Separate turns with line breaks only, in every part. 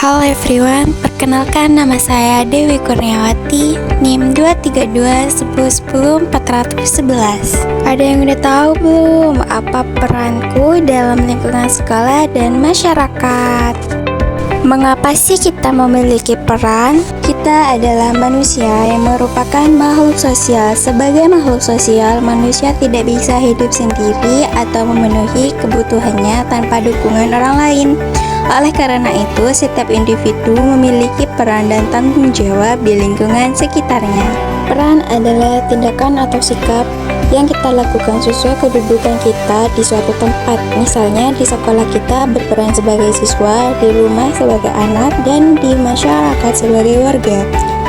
Halo everyone, perkenalkan nama saya Dewi Kurniawati, NIM 2321010-411. Ada yang udah tahu belum apa peranku dalam lingkungan sekolah dan masyarakat? Mengapa sih kita memiliki peran? Kita adalah manusia yang merupakan makhluk sosial. Sebagai makhluk sosial, manusia tidak bisa hidup sendiri atau memenuhi kebutuhannya tanpa dukungan orang lain. Oleh karena itu, setiap individu memiliki peran dan tanggung jawab di lingkungan sekitarnya. Peran adalah tindakan atau sikap yang kita lakukan sesuai kedudukan kita di suatu tempat. Misalnya, di sekolah kita berperan sebagai siswa, di rumah sebagai anak, dan di masyarakat sebagai warga.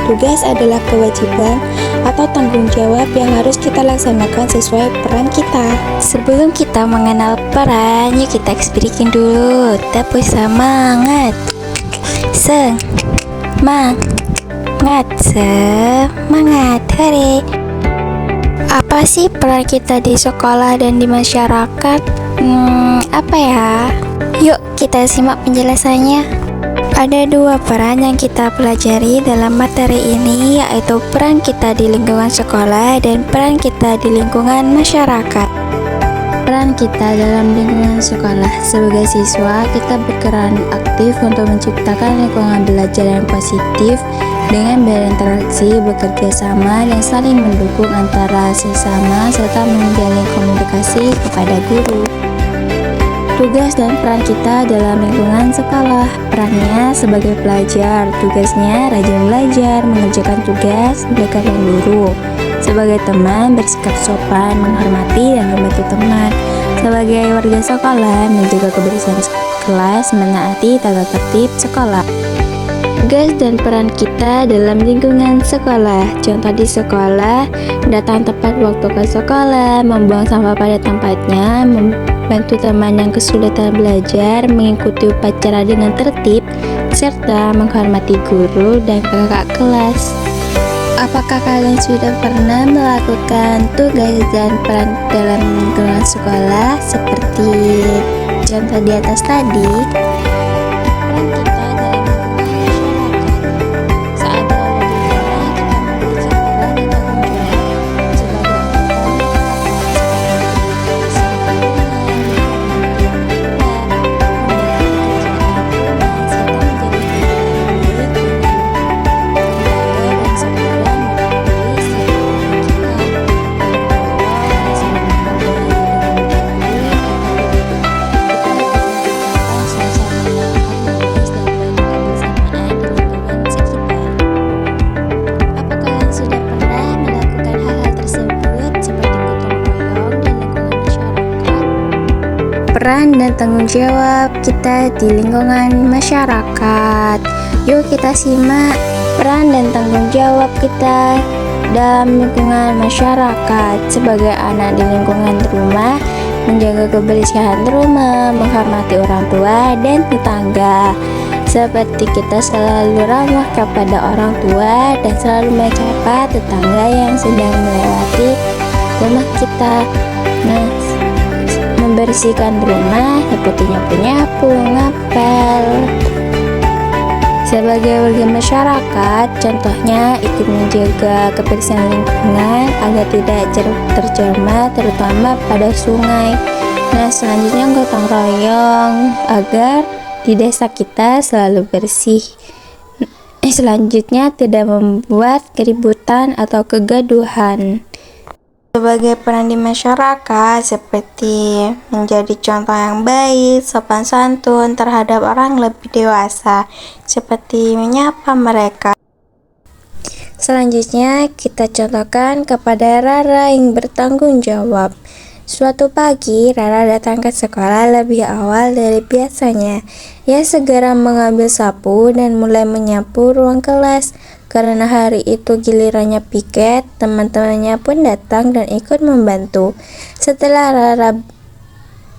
Tugas adalah kewajiban atau tanggung jawab yang harus kita laksanakan sesuai peran kita. Sebelum kita mengenal peran, yuk kita eksplikin dulu. Tepuk semangat. Semangat, hore. Apa sih peran kita di sekolah dan di masyarakat? Apa ya? Yuk kita simak penjelasannya. Ada dua peran yang kita pelajari dalam materi ini, yaitu peran kita di lingkungan sekolah dan peran kita di lingkungan masyarakat. Peran kita dalam lingkungan sekolah sebagai siswa, kita berperan aktif untuk menciptakan lingkungan belajar yang positif dengan berinteraksi, bekerja sama, dan saling mendukung antara sesama serta menjalin komunikasi kepada guru. Tugas dan peran kita dalam lingkungan sekolah. Perannya sebagai pelajar, tugasnya rajin belajar, mengerjakan tugas, dekat dengan guru. Sebagai teman, bersikap sopan, menghormati dan membantu teman. Sebagai warga sekolah, menjaga kebersihan kelas, menaati tata tertib sekolah. Tugas dan peran kita dalam lingkungan sekolah. Contoh di sekolah, datang tepat waktu ke sekolah, membuang sampah pada tempatnya, membantu teman yang kesulitan belajar, mengikuti upacara dengan tertib, serta menghormati guru dan kakak kelas. Apakah kalian sudah pernah melakukan tugas dan peran dalam lingkungan sekolah seperti contoh di atas tadi? Peran kita dalam lingkungan masyarakat. Saat berada di rumah, kita memiliki peran dan tanggung jawab sebagai peran dan tanggung jawab kita di lingkungan masyarakat. Yuk kita simak peran dan tanggung jawab kita dalam lingkungan masyarakat. Sebagai anak di lingkungan rumah, menjaga kebersihan rumah, menghormati orang tua dan tetangga. Seperti kita selalu ramah kepada orang tua dan selalu menyapa tetangga yang sedang melewati rumah kita. Membersihkan rumah seperti nyapu-nyapu, ngepel. Sebagai warga masyarakat, contohnya ikut menjaga kebersihan lingkungan agar tidak tercemar, terutama pada sungai. Nah, selanjutnya gotong royong agar di desa kita selalu bersih. Selanjutnya tidak membuat keributan atau kegaduhan. Sebagai peran di masyarakat, seperti menjadi contoh yang baik, sopan santun terhadap orang lebih dewasa, seperti menyapa mereka. Selanjutnya, kita contohkan kepada Rara yang bertanggung jawab. Suatu pagi, Rara datang ke sekolah lebih awal dari biasanya. Ia segera mengambil sapu dan mulai menyapu ruang kelas. Karena hari itu gilirannya piket, teman-temannya pun datang dan ikut membantu. Setelah Rara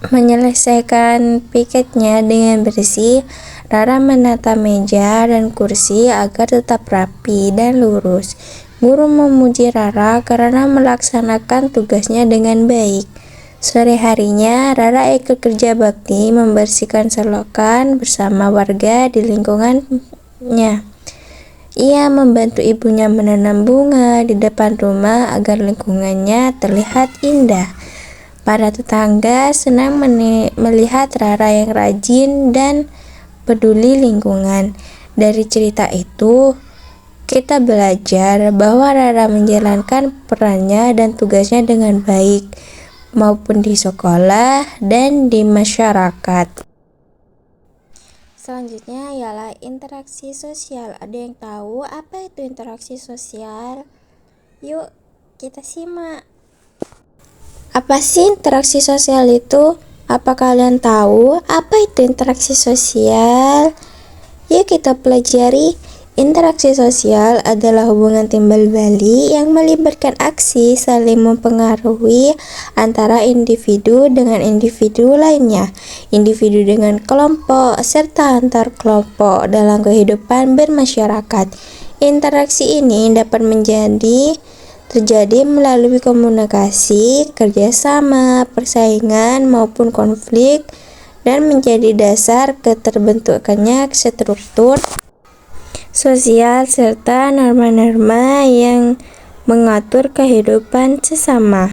menyelesaikan piketnya dengan bersih, Rara menata meja dan kursi agar tetap rapi dan lurus. Guru memuji Rara karena melaksanakan tugasnya dengan baik.
Sore harinya, Rara ikut kerja bakti membersihkan selokan bersama warga di lingkungannya. Ia membantu ibunya menanam bunga di depan rumah agar lingkungannya terlihat indah. Para tetangga senang melihat Rara yang rajin dan peduli lingkungan. Dari cerita itu, kita belajar bahwa Rara menjalankan perannya dan tugasnya dengan baik, maupun di sekolah dan di masyarakat. Selanjutnya ialah interaksi sosial. Ada yang tahu apa itu interaksi sosial? Yuk, kita simak. Apa sih interaksi sosial itu? Apa kalian tahu apa itu interaksi sosial? Yuk kita pelajari. Interaksi sosial adalah hubungan timbal balik yang melibatkan aksi saling mempengaruhi antara individu dengan individu lainnya, individu dengan kelompok, serta antar kelompok dalam kehidupan bermasyarakat. Interaksi ini dapat terjadi melalui komunikasi, kerjasama, persaingan, maupun konflik, dan menjadi dasar keterbentukannya struktur sosial serta norma-norma yang mengatur kehidupan sesama.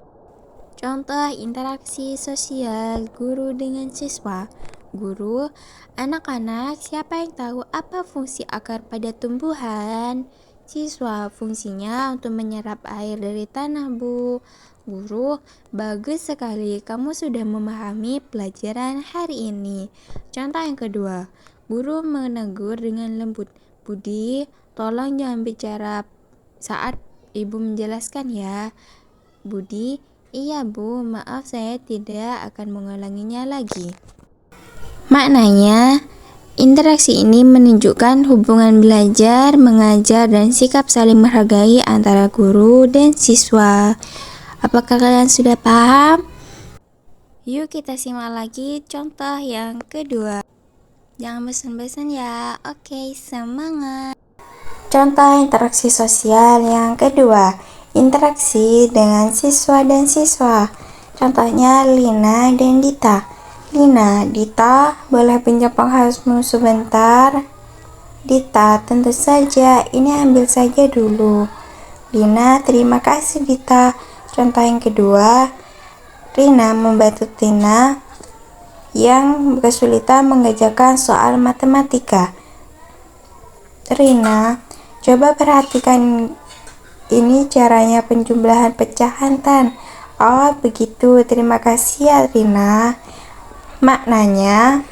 Contoh interaksi sosial guru dengan siswa. Guru, anak-anak, siapa yang tahu apa fungsi akar pada tumbuhan? Siswa, fungsinya untuk menyerap air dari tanah, Bu. Guru, bagus sekali, kamu sudah memahami pelajaran hari ini. Contoh yang kedua, guru menegur dengan lembut. Budi, tolong jangan bicara saat ibu menjelaskan ya. Budi, iya Bu, maaf saya tidak akan mengulanginya lagi. Maknanya, interaksi ini menunjukkan hubungan belajar, mengajar, dan sikap saling menghargai antara guru dan siswa. Apakah kalian sudah paham? Yuk kita simak lagi contoh yang kedua. Jangan bosan-bosan ya. Oke, semangat. Contoh interaksi sosial yang kedua, interaksi dengan siswa dan siswa. Contohnya Lina dan Dita. Lina, Dita, boleh pinjam penghapusmu sebentar? Dita, tentu saja, ini ambil saja dulu. Lina, terima kasih Dita. Contoh yang kedua, Rina membantu Tina yang kesulitan mengerjakan soal matematika. Rina, coba perhatikan ini caranya penjumlahan pecahan Tan. Oh begitu, terima kasih ya Rina. Maknanya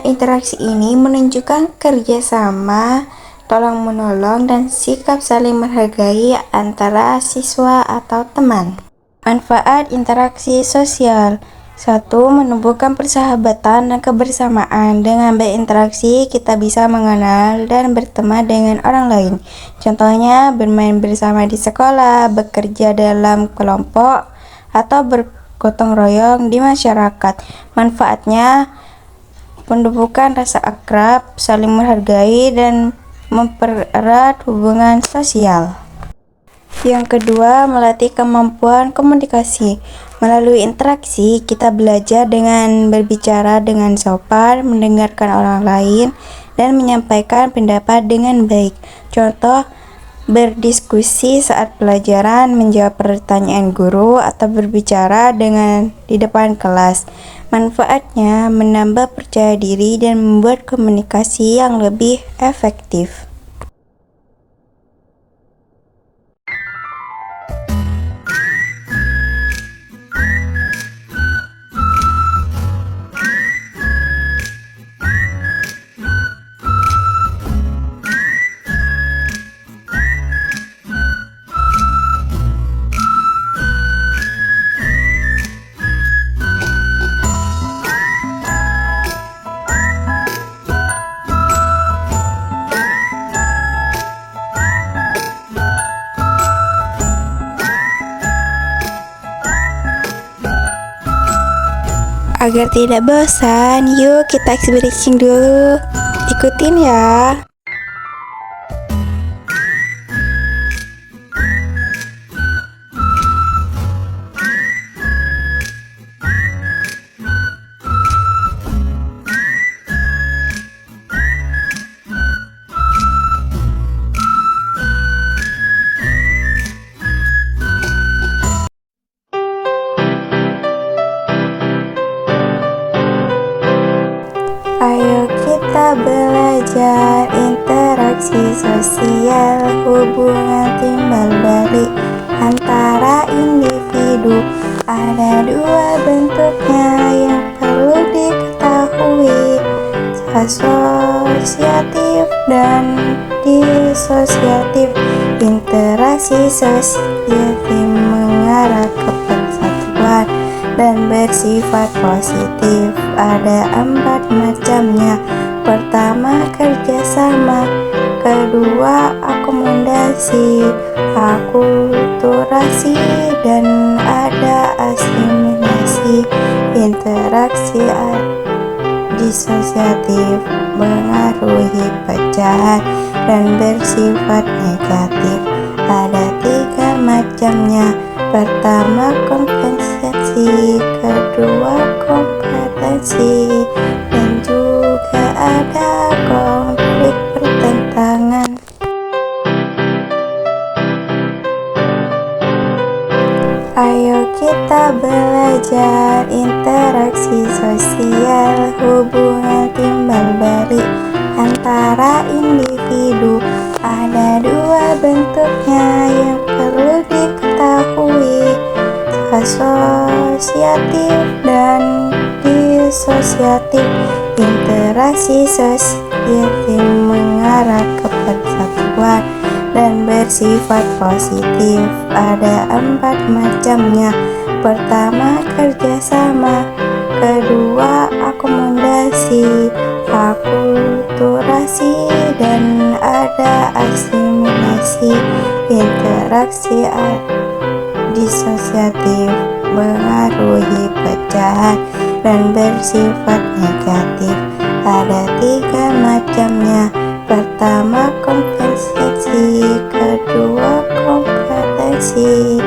interaksi ini menunjukkan kerjasama, tolong menolong, dan sikap saling menghargai antara siswa atau teman. Manfaat interaksi sosial. 1. Menumbuhkan persahabatan dan kebersamaan. Dengan berinteraksi, kita bisa mengenal dan berteman dengan orang lain. Contohnya, bermain bersama di sekolah, bekerja dalam kelompok, atau bergotong royong di masyarakat. Manfaatnya, menumbuhkan rasa akrab, saling menghargai, dan mempererat hubungan sosial. Yang kedua, melatih kemampuan komunikasi. Melalui interaksi, kita belajar dengan berbicara dengan sopan, mendengarkan orang lain, dan menyampaikan pendapat dengan baik. Contoh, berdiskusi saat pelajaran, menjawab pertanyaan guru, atau berbicara di depan kelas. Manfaatnya, menambah percaya diri dan membuat komunikasi yang lebih efektif. Agar tidak bosan, yuk kita ice breaking dulu. Ikutin ya. Ayo kita belajar interaksi sosial, hubungan timbal balik antara individu. Ada dua bentuknya yang perlu diketahui, asosiatif dan disosiatif. Interaksi sosiatif mengarah ke persatuan dan bersifat positif. Ada 4 macamnya. Pertama, kerjasama. Kedua, akomodasi, akulturasi, dan ada asimilasi. Interaksi disosiatif mengaruhi pecahan dan bersifat negatif. Ada 3 macamnya. Pertama, kompensasi. Kedua, kompetensi, dan juga ada konflik pertentangan. Ayo kita belajar interaksi sosial, hubungan timbal balik antara individu. Ada dua bentuknya yang perlu diketahui, asosiatif dan disosiatif. Interaksi sosiatif mengarah ke persatuan dan bersifat positif. Ada 4 macamnya. Pertama, kerjasama. Kedua, akomodasi, akulturasi, dan ada asimilasi. Interaksi disosiatif mengaruhi pecahan dan bersifat negatif. Ada 3 macamnya. Pertama, kompensasi. Kedua, kompetensi,